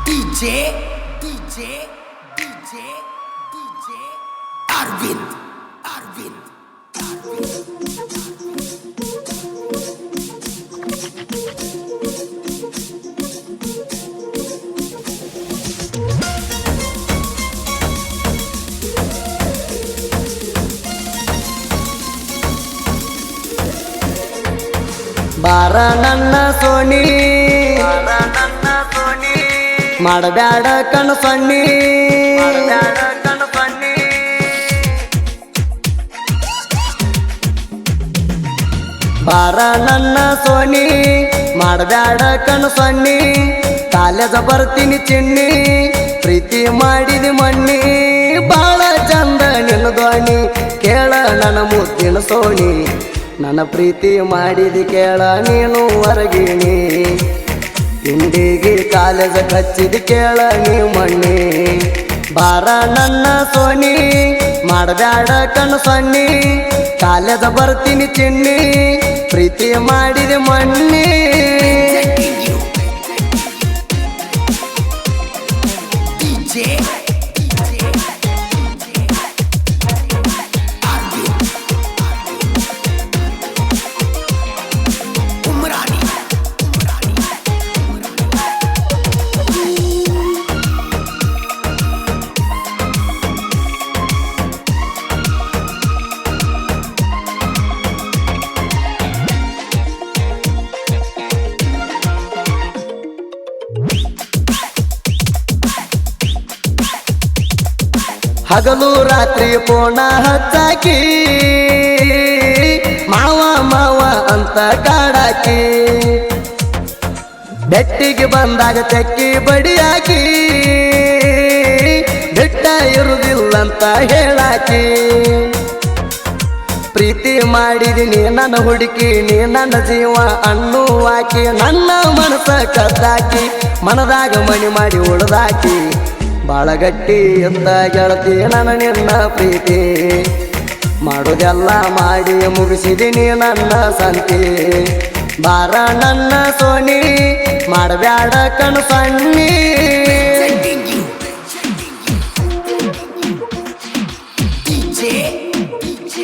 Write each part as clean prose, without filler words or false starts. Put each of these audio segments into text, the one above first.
DJ, DJ, DJ, DJ, Arvind, Arvind, ಬಾರ ನನ್ನ Sony ಮಾಡಬ್ಯಾಡ ಕಣ್ಣು ಸೊನ್ನಿ ಬಾರ ನನ್ನ ಸೋನಿ ಮಾಡಬ್ಯಾಡ ಕಣ್ಣು ಸೊನ್ನಿ ಕಾಲೇಜ ಬರ್ತೀನಿ ಚಿನ್ನಿ ಪ್ರೀತಿ ಮಾಡಿದಿ ಮಣ್ಣಿ ಬಾಳ ಚಂದ ನಿನ್ನ ಧ್ವನಿ ಕೇಳ ನನ್ನ ಮುದ್ದಿನ ಸೋನಿ ನನ್ನ ಪ್ರೀತಿ ಮಾಡಿದಿ ಕೇಳ ನೀನು ಹೊರಗಿಣಿ ಇಂಡಿಗೆ ಕಾಲೇಜ ಕಚ್ಚಿದಿ ಕೇಳ ನೀ ಮಣ್ಣಿ ಬಾರ ನನ್ನ ಸೋನಿ ಮಾಡಬ್ಯಾಡ ಕಣ್ಣು ಸೊನ್ನಿ ಕಾಲೇಜ ಬರ್ತೀನಿ ಚಿನ್ನಿ ಪ್ರೀತಿ ಮಾಡಿದಿ ಮಣ್ಣಿ DJ, Umrani, ಹಗಲು ರಾತ್ರಿ ಪೋಣ ಹಚ್ಚಾಕಿ ಮಾವ ಮಾವ ಅಂತ ಕಾಡಾಕಿ ಬೆಟ್ಟಿಗೆ ಬಂದಾಗ ತೆಕ್ಕಿ ಬಡಿಯಾಕಿ ಬಿಟ್ಟ ಇರುವುದಿಲ್ಲಂತ ಹೇಳಾಕಿ ಪ್ರೀತಿ ಮಾಡಿದಿನಿ ನನ್ನ ಹುಡುಕಿ ನೀ ನನ್ನ ಜೀವ ಅನ್ನುವಾಕಿ ನನ್ನ ಮನಸ ಕದ್ದಾಕಿ ಮನದಾಗ ಮಣಿ ಮಾಡಿ ಉಳ್ದಾಕಿ ಬಾಳ ಗಟ್ಟಿ ಎಂದ ಗೆಳತಿ ನನ್ನ ನಿನ್ನ ಪ್ರೀತಿ ಮಾಡೋದೆಲ್ಲ ಮಾಡಿ ಮುಗಿಸಿದಿನಿ ನನ್ನ ಸಂತಿ ಬಾರ ನನ್ನ ಸೋನಿ ಮಾಡಬ್ಯಾಡ ಕಣ್ಣು ಸಣ್ಣಿ DJ, DJ,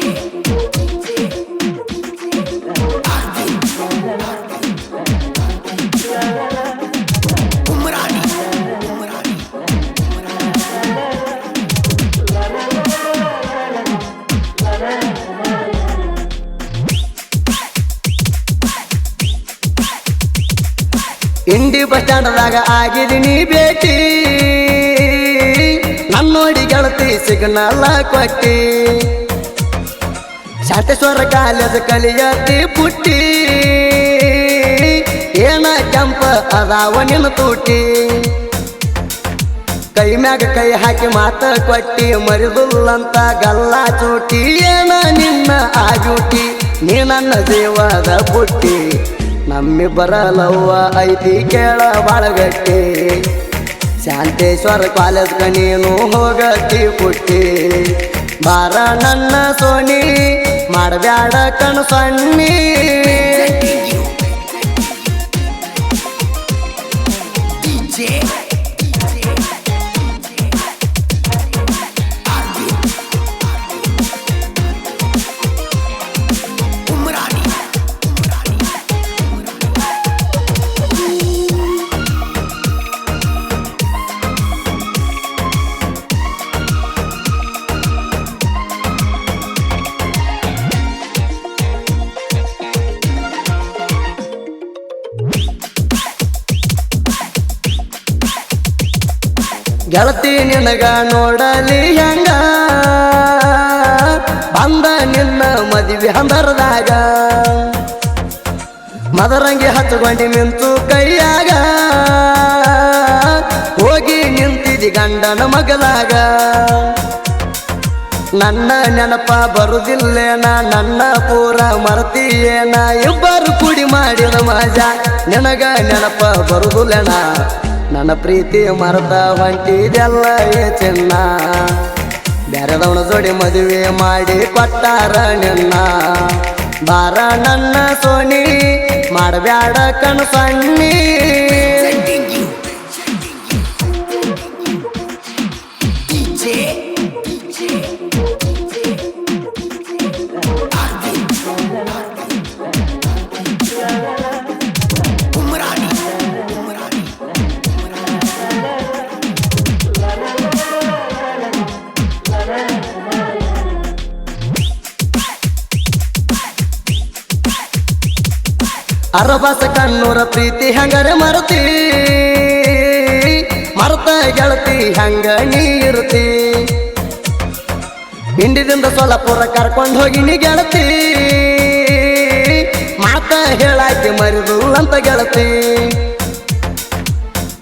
Arvind, Umrani, ಇಂಡಿ ಬಸ್ ಸ್ಟ್ಯಾಂಡ್ದಾಗ ಆಗಿದಿನಿ ಭೇಟಿ ನನ್ನೋಡಿ ಗೆಳತಿ ಸಿಗ್ನಲ್ಲ ಕೊಟ್ಟಿ ಶಾಂತೇಶ್ವರ ಕಾಲೇಜ್ ಕಲಿಯತಿ ಪುಟ್ಟಿ ಏನ ಕೆಂಪ ಅದಾವ ನಿನ್ನ ತೂಟಿ ಕೈ ಮ್ಯಾಗ ಕೈ ಹಾಕಿ ಮಾತ ಕೊಟ್ಟಿ ಮರಿದುಲ್ಲಂತ ಗಲ್ಲ ಚೂಟಿ ಏನ ನಿನ್ನ ಆಗ್ಯೂಟಿ ನೀ ನನ್ನ ಜೀವದ ಪುಟ್ಟಿ ನಮ್ಮಿಬ್ಬರ ಲವ್ವ ಐತಿ ಕೇಳ ಬಾಳಗಟ್ಟಿ ಶಾಂತೇಶ್ವರ ಕಾಲೇಜ್ ನೀನು ಹೋಗತಿ ಪುಟ್ಟಿ ಬಾರ ನನ್ನ ಸೋನಿ ಮಾಡಬ್ಯಾಡ ಕಣ್ಣು ಸಣ್ಣಿ DJ, DJ, Arvind, Umrani, ಗೆಳತಿ ನಿನಗ ನೋಡಲಿ ಹೆಂಗ ಬಂದ ನಿನ್ನ ಮದುವೆ ಹಂದರದಾಗ ಮದರಂಗಿ ಹಚ್ಕೊಂಡಿ ನಿಂತು ಕೈಯಾಗ ಹೋಗಿ ನಿಂತಿದಿ ಗಂಡನ ಮಗಲಾಗ ನನ್ನ ನೆನಪ ಬರುದಿಲ್ಲೇನ ನನ್ನ ಪೂರ ಮರ್ತಿಯೇನ ಇಬ್ಬರು ಕುಡಿ ಮಾಡಿದ ಮಜಾ ನಿನಗ ನೆನಪ ಬರುದಿಲ್ಲೇನ ನನ್ನ ಪ್ರೀತಿ ಮರದ ಹೊಂಟಿದೆಲ್ಲ ಏ ಚಿನ್ನ ಬ್ಯಾರೆದವನ ಜೋಡಿ ಮದುವೆ ಮಾಡಿ ಕೊಟ್ಟಾರ ನಿನ್ನ ಬಾರ ನನ್ನ ಸೋನಿ ಮಾಡಬ್ಯಾಡ ಕಣ್ಣು ಸಣ್ಣಿ sending you. ಅರಬಾಸ ಕಣ್ಣೂರ ಪ್ರೀತಿ ಹಂಗರೆ ಮರತಿ ಮರತ ಗೆಳತಿ ಹಂಗ ನೀ ಇರ್ತಿ ಇಂಡಿದಿಂದ ಸೊಲಪುರ ಕರ್ಕೊಂಡು ಹೋಗಿನಿ ಗೆಳತಿ ಮಾತ ಹೇಳಾಕಿ ಮರಿದು ಅಂತ ಗೆಳತಿ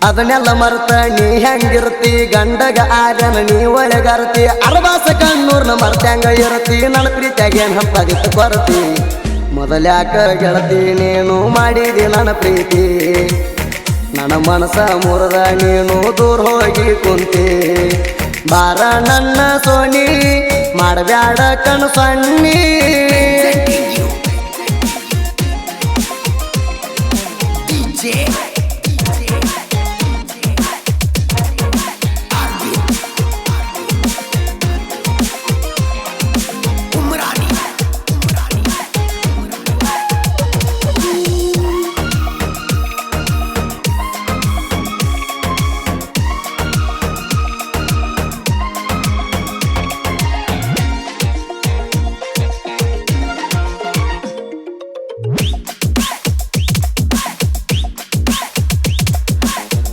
ಅದನ್ನೆಲ್ಲ ಮರ್ತ ನೀ ಹೆಂಗಿರ್ತಿ ಗಂಡಗ ಆರ್ಯನ ನೀ ಒಳಗರ್ತಿ ಅರಬಾಸ ಕಣ್ಣೂರ್ನ ಮರ್ತಂಗ ಇರತಿ ನನ್ನ ಪ್ರೀತಿಯಾಗ ಏನ್ ಹಂಪಾಗಿತ್ತು ಕೊರತಿ ಮೊದಲ್ಯಾಕ ಗೆಳತಿ ನೀನು ಮಾಡಿದಿ ನನ್ನ ಪ್ರೀತಿ ನನ್ನ ಮನಸ ಮುರದ ನೀನು ದೂರ ಹೋಗಿ ಕುಂತಿ ಬಾರ ನನ್ನ ಸೋನಿ ಮಾಡಬ್ಯಾಡ ಕಣ್ ಸೊನ್ನಿ DJ Umrani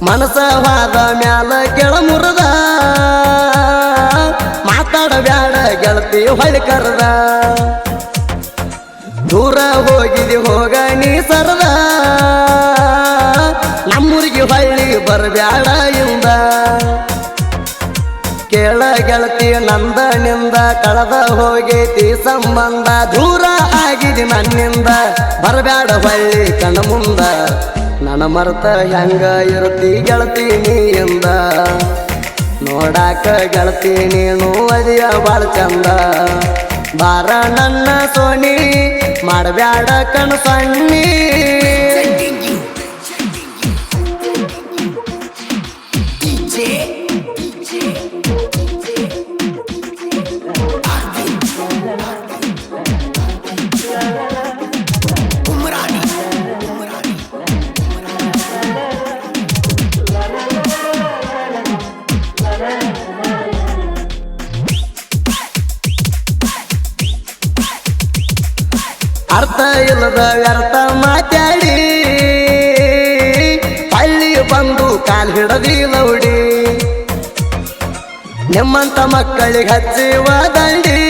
ಮನಸವಾದ ಮ್ಯಾಲ ಕೆಳ ಮುರದ ಮಾತಾಡಬ್ಯಾಡ ಗೆಳತಿ ಹೊಳಿ ಕರದ ದೂರ ಹೋಗಿದಿ ಹೋಗ ನೀ ಸರದ ನಮ್ಮೂರಿಗೆ ಹೊಳ್ಳಿ ಬರಬ್ಯಾಡ ಇಂದ ಕೇಳ ಗೆಳತಿ ನಂದ ನಿಂದ ಕಳೆದ ಹೋಗೈತಿ ಸಂಬಂಧ ದೂರ ಆಗಿದೆ ನನ್ನಿಂದ ಬರಬ್ಯಾಡ ಹೊಳ್ಳಿ ಕಣ್ಣ ಮುಂದ ನನ್ನ ಮರ್ತ ಹೆಂಗ ಇರ್ತಿ ಗೆಳತಿ ನೀಯಿಂದ ನೋಡಾಕ ಗೆಳತಿ ನೀನು ಅದಿಯ ಬಾಳ ಚಂದ ಬಾರ ನನ್ನ ಸೋನಿ ಮಾಡಬ್ಯಾಡ ಕಣ್ ಸೊನ್ನಿ DJ Umrani ಅರ್ಥ ಇಲ್ಲದ ವ್ಯರ್ಥ ಮಾತಾಡಿ ಹಳ್ಳಿ ಬಂದು ಕಾಲ್ ಹಿಡದಿ ಲೌಡಿ ನಿಮ್ಮಂತ ಮಕ್ಕಳಿಗೆ ಹಚ್ಚಿವ ದಂಡಿ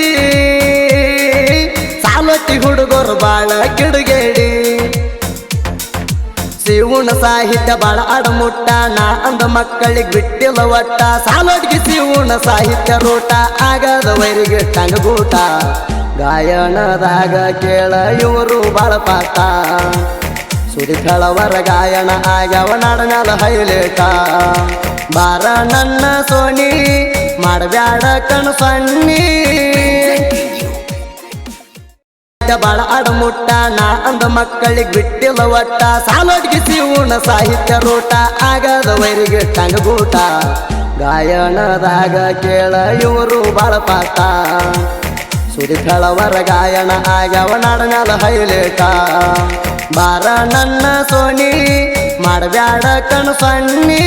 ಸಾಲೊಟ್ಟಿ ಹುಡುಗರು ಬಾಳ ಕಿಡುಗೇಡಿ ಶಿವನ ಸಾಹಿತ್ಯ ಬಾಳ ಅಡಮುಟ್ಟ ನಾ ಅಂದ ಮಕ್ಕಳಿಗೆ ಬಿಟ್ಟಿಲ್ಲ ಒಟ್ಟ ಸಾಲೊಟ್ಟಿಗೆ ಶಿವನ ಸಾಹಿತ್ಯ ರೂಟ ಆಗದ ವೈರಿಗೆ ಟಂಗಗೂಟ ಗಾಯನದಾಗ ಕೇಳ ಇವರು ಬಾಳ ಪಾಠ ಸುಡಿತಳವರ ಗಾಯನ ಆಗ್ಯಾವ ನಾಡನಾಲ ಹೈಲೇಟ ಬಾರ ನನ್ನ ಸೋನಿ ಮಾಡಬ್ಯಾಡ ಕಣ್ ಸೊನ್ನಿ ಬಾಳ ಅಡಮುಟ್ಟ ನಾ ಅಂದ ಮಕ್ಕಳಿಗೆ ಬಿಟ್ಟಿಲ್ಲ ಒಟ್ಟ ಸಾಲೊಟ್ಟಿಗೆ ಶಿವನ ಸಾಹಿತ್ಯ ರೂಟ ಆಗದ ವೈರಿಗೆ ಟಂಗಗೂಟ ಗಾಯನದಾಗ ಕೇಳ ಇವರು ಬಾಳ ಪಾಠ ಸುಡಿತಳವರ ಗಾಯನ ಆಗ್ಯಾವ ನಾಡನಾಲ ಹೈಲೇಟ ಬಾರ ನನ್ನ ಸೋನಿ ಮಾಡಬ್ಯಾಡ ಕಣ್ ಸೊನ್ನಿ